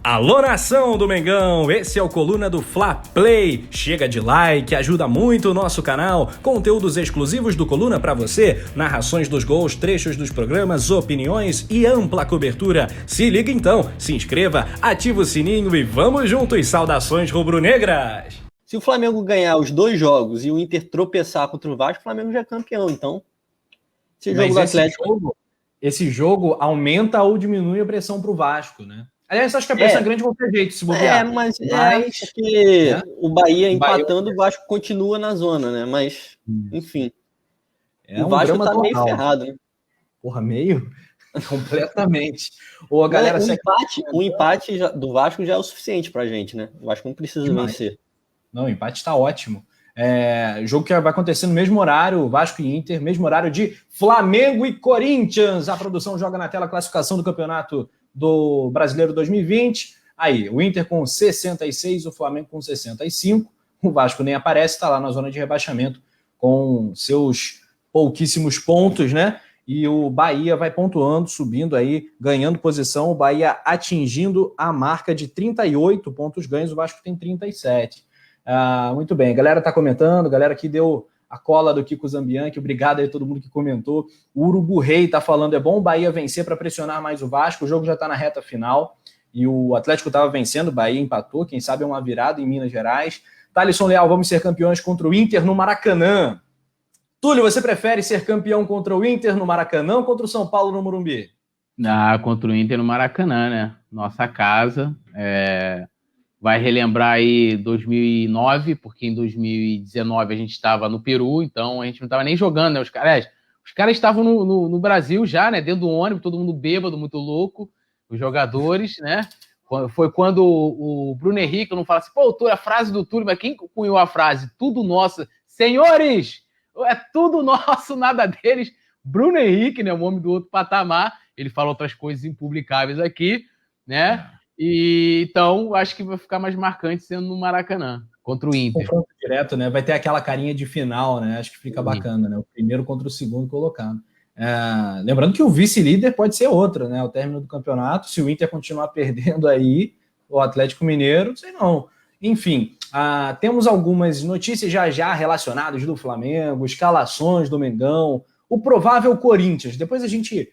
Alô, nação do Mengão, esse é o Coluna do Fla Play. Chega de like, ajuda muito o nosso canal. Conteúdos exclusivos do Coluna pra você, narrações dos gols, trechos dos programas, opiniões e ampla cobertura. Se liga então, se inscreva, ativa o sininho e vamos juntos, saudações rubro-negras. Se o Flamengo ganhar os 2 jogos e o Inter tropeçar contra o Vasco, o Flamengo já é campeão, então. Esse jogo aumenta ou diminui a pressão pro Vasco, né? Aliás, acho que a pressão é grande de qualquer jeito, se bobear. Mas porque o Bahia empatando, o Vasco continua na zona, né? Mas, enfim. O Vasco tá meio ferrado, né? Porra, meio? Completamente. Ô, galera, o empate do Vasco já é o suficiente pra gente, né? O Vasco não precisa vencer. Não, o empate tá ótimo. Jogo que vai acontecer no mesmo horário, Vasco e Inter, mesmo horário de Flamengo e Corinthians. A produção joga na tela a classificação do campeonato do Brasileiro 2020. Aí, o Inter com 66, o Flamengo com 65. O Vasco nem aparece, está lá na zona de rebaixamento com seus pouquíssimos pontos, né? E o Bahia vai pontuando, subindo aí, ganhando posição. O Bahia atingindo a marca de 38 pontos ganhos, o Vasco tem 37. Muito bem, a galera tá comentando, galera que deu a cola do Kiko Zambianchi, obrigado aí a todo mundo que comentou. O Urubu Rei tá falando, é bom o Bahia vencer para pressionar mais o Vasco, o jogo já tá na reta final, e o Atlético tava vencendo, o Bahia empatou, quem sabe é uma virada em Minas Gerais. Thalisson Leal, vamos ser campeões contra o Inter no Maracanã. Túlio, você prefere ser campeão contra o Inter no Maracanã ou contra o São Paulo no Morumbi? Contra o Inter no Maracanã, né? Nossa casa, vai relembrar aí 2009, porque em 2019 a gente estava no Peru, então a gente não estava nem jogando, né? Os caras estavam no Brasil já, né? Dentro do ônibus, todo mundo bêbado, muito louco, os jogadores, né? Foi quando o Bruno Henrique não fala assim, a frase do Túlio, mas quem cunhou a frase? Tudo nosso. Senhores, é tudo nosso, nada deles. Bruno Henrique, né? O homem do outro patamar, ele fala outras coisas impublicáveis aqui, né? E então acho que vai ficar mais marcante sendo no Maracanã, contra o Inter. Confronto direto, né? Vai ter aquela carinha de final, né? Acho que fica bacana, né? O primeiro contra o segundo colocado. Lembrando que o vice-líder pode ser outro, né? Ao término do campeonato, se o Inter continuar perdendo aí, o Atlético Mineiro, não sei não. Enfim, temos algumas notícias já relacionadas do Flamengo, escalações do Mengão, o provável Corinthians. Depois a gente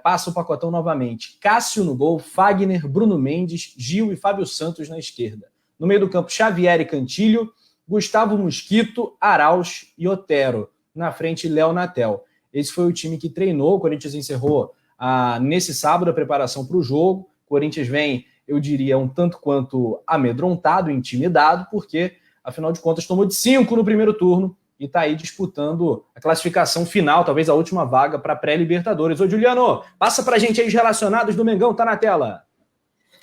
passa o pacotão novamente. Cássio no gol, Fagner, Bruno Mendes, Gil e Fábio Santos na esquerda. No meio do campo, Xavier e Cantilho, Gustavo Mosquito, Arauz e Otero. Na frente, Léo Natel. Esse foi o time que treinou. O Corinthians encerrou nesse sábado a preparação para o jogo. O Corinthians vem, eu diria, um tanto quanto amedrontado, intimidado, porque, afinal de contas, tomou de 5 no primeiro turno e está aí disputando a classificação final, talvez a última vaga para pré-Libertadores. Ô, Juliano, passa pra gente aí os relacionados do Mengão, tá na tela.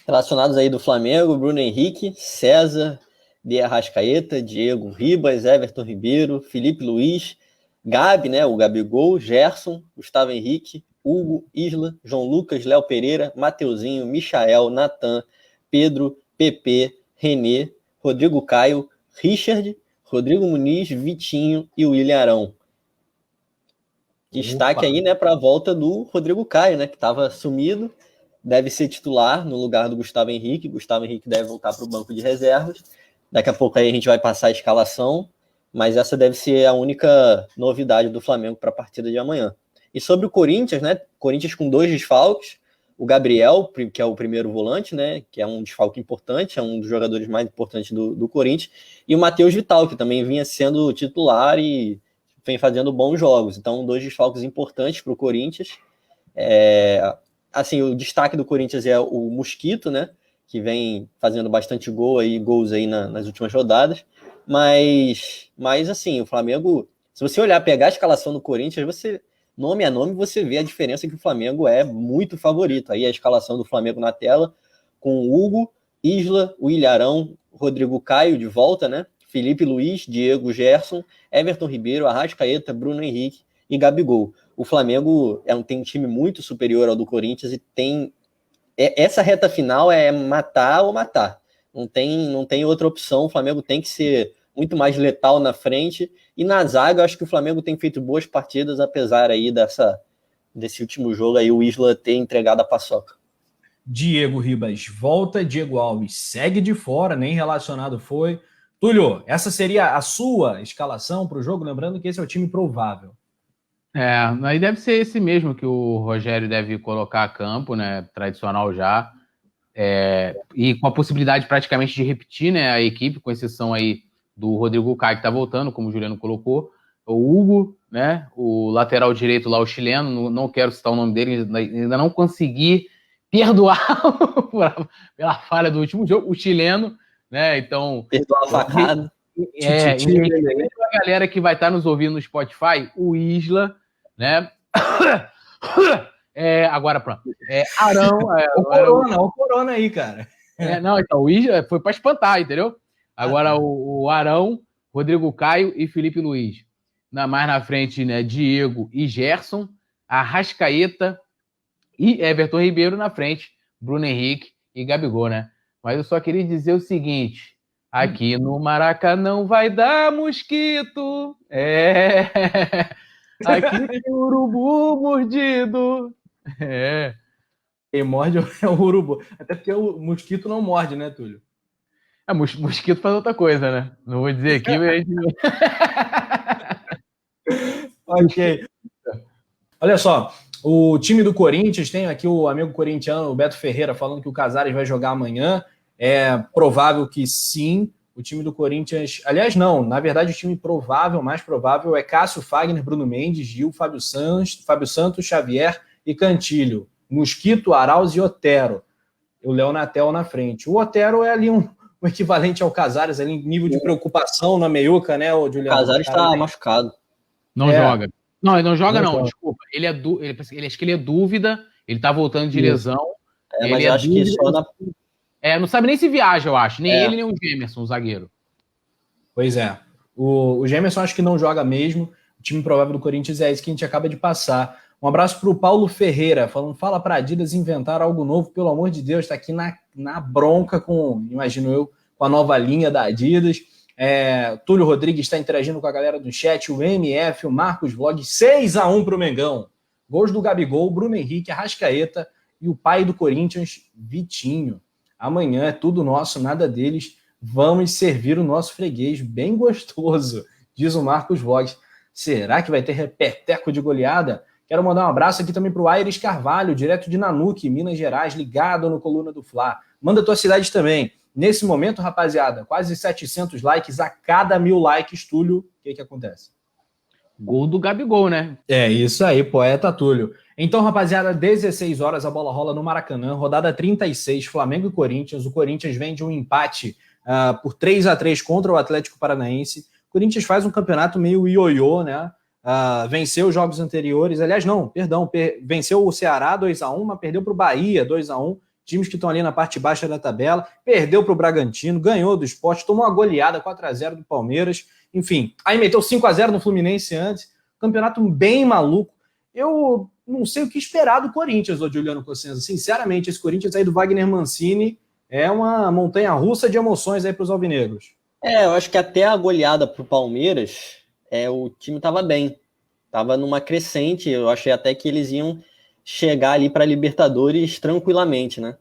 Relacionados aí do Flamengo, Bruno Henrique, César, De Arrascaeta, Diego Ribas, Everton Ribeiro, Felipe Luiz, Gabi, né, o Gabigol, Gerson, Gustavo Henrique, Hugo, Isla, João Lucas, Léo Pereira, Mateuzinho, Michael, Natan, Pedro, Pepe, René, Rodrigo Caio, Richard, Rodrigo Muniz, Vitinho e William Arão. Destaque aí, né, para a volta do Rodrigo Caio, né, que estava sumido, deve ser titular no lugar do Gustavo Henrique. Gustavo Henrique deve voltar para o banco de reservas. Daqui a pouco aí a gente vai passar a escalação, mas essa deve ser a única novidade do Flamengo para a partida de amanhã. E sobre o Corinthians, né, Corinthians com 2 desfalques, o Gabriel, que é o primeiro volante, né, que é um desfalque importante, é um dos jogadores mais importantes do Corinthians, e o Matheus Vital, que também vinha sendo titular e vem fazendo bons jogos. Então, 2 desfalques importantes para o Corinthians. Assim, o destaque do Corinthians é o Mosquito, né, que vem fazendo bastante gols aí nas últimas rodadas. Mas assim, o Flamengo, se você pegar a escalação do Corinthians, você, nome a nome, você vê a diferença que o Flamengo é muito favorito. Aí a escalação do Flamengo na tela, com Hugo, Isla, William Arão, Rodrigo Caio de volta, né? Felipe Luiz, Diego, Gerson, Everton Ribeiro, Arrascaeta, Bruno Henrique e Gabigol. O Flamengo tem um time muito superior ao do Corinthians e tem... Essa reta final é matar ou matar. Não tem outra opção. O Flamengo tem que ser muito mais letal na frente. E na zaga, eu acho que o Flamengo tem feito boas partidas, apesar aí desse último jogo aí o Isla ter entregado a paçoca. Diego Ribas volta, Diego Alves segue de fora, nem relacionado foi. Túlio, essa seria a sua escalação para o jogo? Lembrando que esse é o time provável. Aí deve ser esse mesmo que o Rogério deve colocar a campo, né? Tradicional já. E com a possibilidade praticamente de repetir, né, a equipe, com exceção aí do Rodrigo Caio, que tá voltando, como o Juliano colocou. O Hugo, né? O lateral direito lá, o chileno, não quero citar o nome dele, ainda não consegui perdoar pela falha do último jogo, o chileno, né? Então. Perdoar a facada. A galera que vai estar nos ouvindo no Spotify, o Isla, né? Agora pronto. Arão. O Corona aí, cara. Então, o Isla foi para espantar, entendeu? Agora o Arão, Rodrigo Caio e Felipe Luiz. Mais na frente, né? Diego e Gerson, Arrascaeta e Everton Ribeiro na frente, Bruno Henrique e Gabigol, né? Mas eu só queria dizer o seguinte: aqui no Maracanã vai dar mosquito. Aqui tem urubu mordido. Quem morde é o urubu. Até porque o mosquito não morde, né, Túlio? Mosquito faz outra coisa, né? Não vou dizer aqui, mas... Ok. Olha só, o time do Corinthians, tem aqui o amigo corintiano, o Beto Ferreira, falando que o Casares vai jogar amanhã. É provável que sim. O time do Corinthians... Aliás, não. Na verdade, o time provável, mais provável, é Cássio, Fagner, Bruno Mendes, Gil, Fábio Santos, Xavier e Cantilho. Mosquito, Arauz e Otero. O Léo Natel na frente. O Otero é ali um equivalente ao Casares, ali em nível de preocupação na meiuca, né, o Juliano? O Casares está machucado. Não joga. Não, ele não joga, não. Desculpa. Ele acho que ele é dúvida. Ele tá voltando de lesão. Mas eu acho que só na... não sabe nem se viaja, eu acho. Nem ele, nem o Gemerson, o zagueiro. Pois é. O Gemerson acho que não joga mesmo. O time provável do Corinthians é esse que a gente acaba de passar. Um abraço para o Paulo Ferreira, falando, fala para a Adidas inventar algo novo, pelo amor de Deus, está aqui na bronca com, imagino eu, com a nova linha da Adidas. Túlio Rodrigues está interagindo com a galera do chat, o MF, o Marcos Vlog, 6-1 para o Mengão. Gols do Gabigol, Bruno Henrique, Arrascaeta e o pai do Corinthians, Vitinho. Amanhã é tudo nosso, nada deles. Vamos servir o nosso freguês bem gostoso, diz o Marcos Vlog. Será que vai ter repeteco de goleada? Quero mandar um abraço aqui também para o Aires Carvalho, direto de Nanuque, Minas Gerais, ligado no Coluna do Fla. Manda a tua cidade também. Nesse momento, rapaziada, quase 700 likes a cada 1000 likes, Túlio. O que acontece? Gol do Gabigol, né? É isso aí, poeta Túlio. Então, rapaziada, 16 horas a bola rola no Maracanã, rodada 36, Flamengo e Corinthians. O Corinthians vem de um empate por 3-3 contra o Atlético Paranaense. O Corinthians faz um campeonato meio ioiô, né? Venceu os jogos anteriores, aliás não, perdão, venceu o Ceará 2-1, mas perdeu para o Bahia 2-1, times que estão ali na parte baixa da tabela, perdeu para o Bragantino, ganhou do Sport, tomou uma goleada 4-0 do Palmeiras, enfim, aí meteu 5-0 no Fluminense antes, campeonato bem maluco. Eu não sei o que esperar do Corinthians, ô Juliano Cossenza, sinceramente, esse Corinthians aí do Wagner Mancini é uma montanha-russa de emoções aí para os alvinegros. Eu acho que até a goleada para o Palmeiras, o time estava bem, estava numa crescente, eu achei até que eles iam chegar ali para Libertadores tranquilamente, né?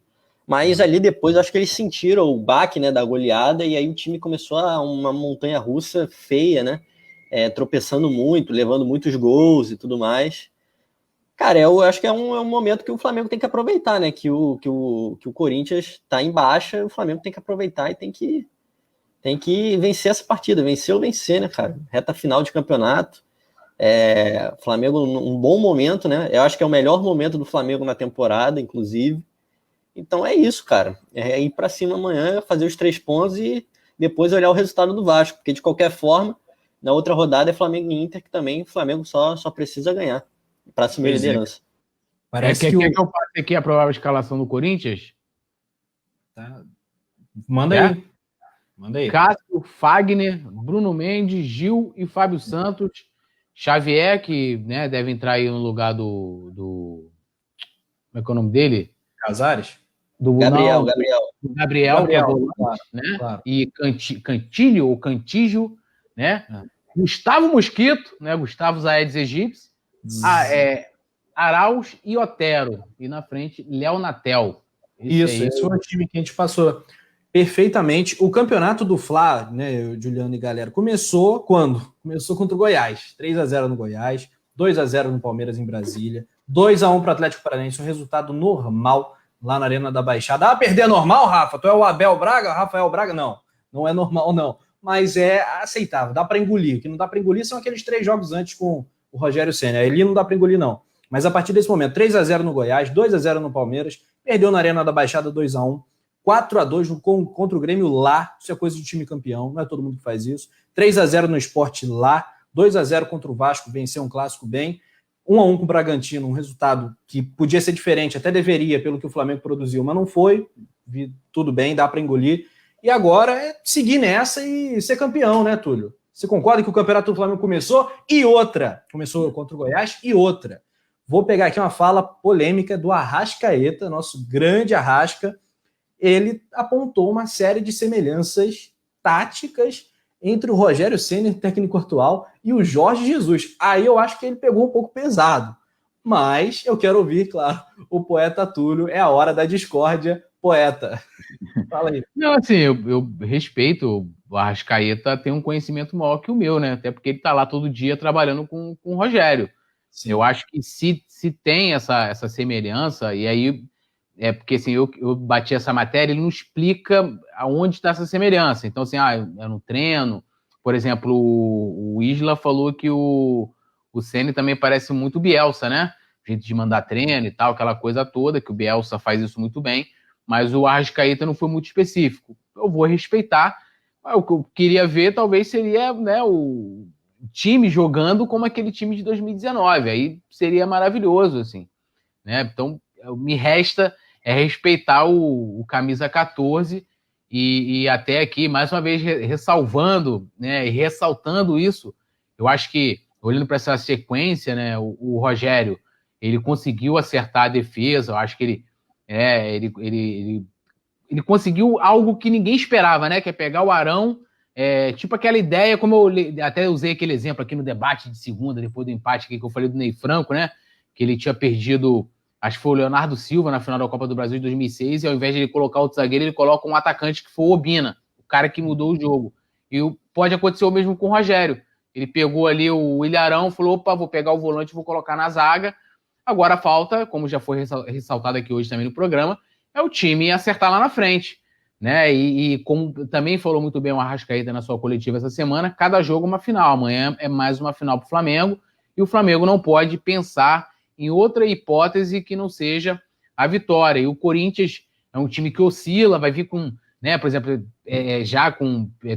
Mas ali depois eu acho que eles sentiram o baque, né, da goleada, e aí o time começou uma montanha-russa feia, né? Tropeçando muito, levando muitos gols e tudo mais. Cara, eu acho que é um momento que o Flamengo tem que aproveitar, né? Que o Corinthians está em baixa, o Flamengo tem que aproveitar e tem que vencer essa partida, vencer ou vencer, né, cara? Reta final de campeonato. Flamengo num bom momento, né? Eu acho que é o melhor momento do Flamengo na temporada, inclusive. Então é isso, cara. É ir pra cima amanhã, fazer os 3 pontos e depois olhar o resultado do Vasco. Porque, de qualquer forma, na outra rodada é Flamengo e Inter, que também o Flamengo só precisa ganhar para assumir a liderança. Parece que eu passe aqui a provável escalação do Corinthians? Tá. Manda aí. Cássio, Fagner, Bruno Mendes, Gil e Fábio Santos. Xavier, que, né, deve entrar aí no lugar do... Como é que é o nome dele? Casares? Gabriel. Gabriel, né? Claro. E Cantilho, ou Cantígio, né? Gustavo Mosquito, né? Gustavo Zaedes Egípcio. Arauz e Otero. E na frente, Léo Natel. Esse foi o time que a gente passou perfeitamente. O campeonato do Fla, né, Juliano e galera, começou quando? Começou contra o Goiás. 3-0 no Goiás, 2-0 no Palmeiras em Brasília, 2-1 para o Atlético Paranaense, um resultado normal lá na Arena da Baixada. Perder é normal, Rafa? Tu é o Abel Braga, Rafael Braga? Não, não é normal, não. Mas é aceitável, dá para engolir. O que não dá para engolir são aqueles 3 jogos antes com o Rogério Ceni. Ali não dá para engolir, não. Mas a partir desse momento, 3-0 no Goiás, 2-0 no Palmeiras, perdeu na Arena da Baixada 2-1, 4-2 contra o Grêmio lá, isso é coisa de time campeão, não é todo mundo que faz isso. 3-0 no Sport lá, 2-0 contra o Vasco, venceu um clássico bem, 1-1 com o Bragantino, um resultado que podia ser diferente, até deveria, pelo que o Flamengo produziu, mas não foi, tudo bem, dá para engolir. E agora é seguir nessa e ser campeão, né, Túlio? Você concorda que o campeonato do Flamengo começou? E outra, começou contra o Goiás, e outra. Vou pegar aqui uma fala polêmica do Arrascaeta, nosso grande Arrasca. Ele apontou uma série de semelhanças táticas entre o Rogério Ceni, técnico atual, e o Jorge Jesus. Aí eu acho que ele pegou um pouco pesado. Mas eu quero ouvir, claro, o poeta Túlio. É a hora da discórdia, poeta. Fala aí. Não, assim, eu respeito. O Arrascaeta tem um conhecimento maior que o meu, né? Até porque ele tá lá todo dia trabalhando com o Rogério. Sim. Eu acho que se tem essa semelhança, e aí é porque assim, eu bati essa matéria, ele não explica aonde está essa semelhança. Então, assim, é no treino. Por exemplo, o Isla falou que o Ceni também parece muito Bielsa, né? Jeito de mandar treino e tal, aquela coisa toda, que o Bielsa faz isso muito bem, mas o Arrascaeta não foi muito específico. Eu vou respeitar. O que eu queria ver, talvez, seria, né, o time jogando como aquele time de 2019, aí seria maravilhoso, assim, né? Então, me resta respeitar o camisa 14 e até aqui, mais uma vez, ressalvando, né, e ressaltando isso, eu acho que, olhando para essa sequência, né, o Rogério, ele conseguiu acertar a defesa, eu acho que ele conseguiu algo que ninguém esperava, né, que é pegar o Arão, tipo aquela ideia, como eu até usei aquele exemplo aqui no debate de segunda, depois do empate aqui que eu falei do Ney Franco, né? Que ele tinha perdido, acho que foi o Leonardo Silva na final da Copa do Brasil de 2006, e ao invés de ele colocar outro zagueiro, ele coloca um atacante que foi o Obina, o cara que mudou o jogo. E pode acontecer o mesmo com o Rogério. Ele pegou ali o Ilharão, falou, opa, vou pegar o volante e vou colocar na zaga. Agora falta, como já foi ressaltado aqui hoje também no programa, é o time acertar lá na frente. Né? E como também falou muito bem o Arrascaeta na sua coletiva essa semana, cada jogo é uma final. Amanhã é mais uma final para o Flamengo, e o Flamengo não pode pensar em outra hipótese que não seja a vitória. E o Corinthians é um time que oscila, vai vir com, né, por exemplo,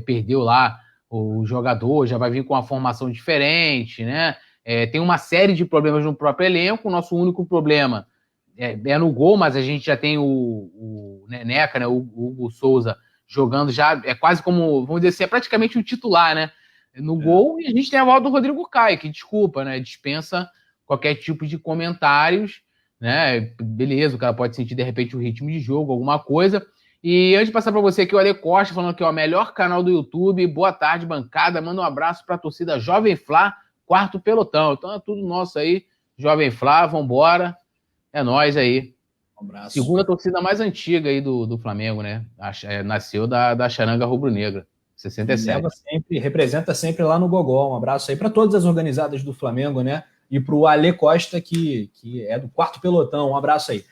perdeu lá o jogador, já vai vir com uma formação diferente, né? Tem uma série de problemas no próprio elenco. O nosso único problema é no gol, mas a gente já tem o Neneca, né, o Hugo Souza jogando já, é quase como, vamos dizer assim, é praticamente um titular, né, no gol, e a gente tem a volta do Rodrigo Caio, que desculpa, né, dispensa qualquer tipo de comentários, né, beleza, o cara pode sentir de repente o ritmo de jogo, alguma coisa. E antes de passar para você aqui, o Ale Costa falando que é o melhor canal do YouTube, boa tarde, bancada, manda um abraço para a torcida Jovem Flá, quarto pelotão, então é tudo nosso aí, Jovem Flá, vambora. É nóis aí. Um abraço. Segunda torcida mais antiga aí do Flamengo, né? Nasceu da Charanga Rubro-Negra, 67. Representa sempre lá no Gogol. Um abraço aí para todas as organizadas do Flamengo, né? E para o Ale Costa, que é do quarto pelotão. Um abraço aí.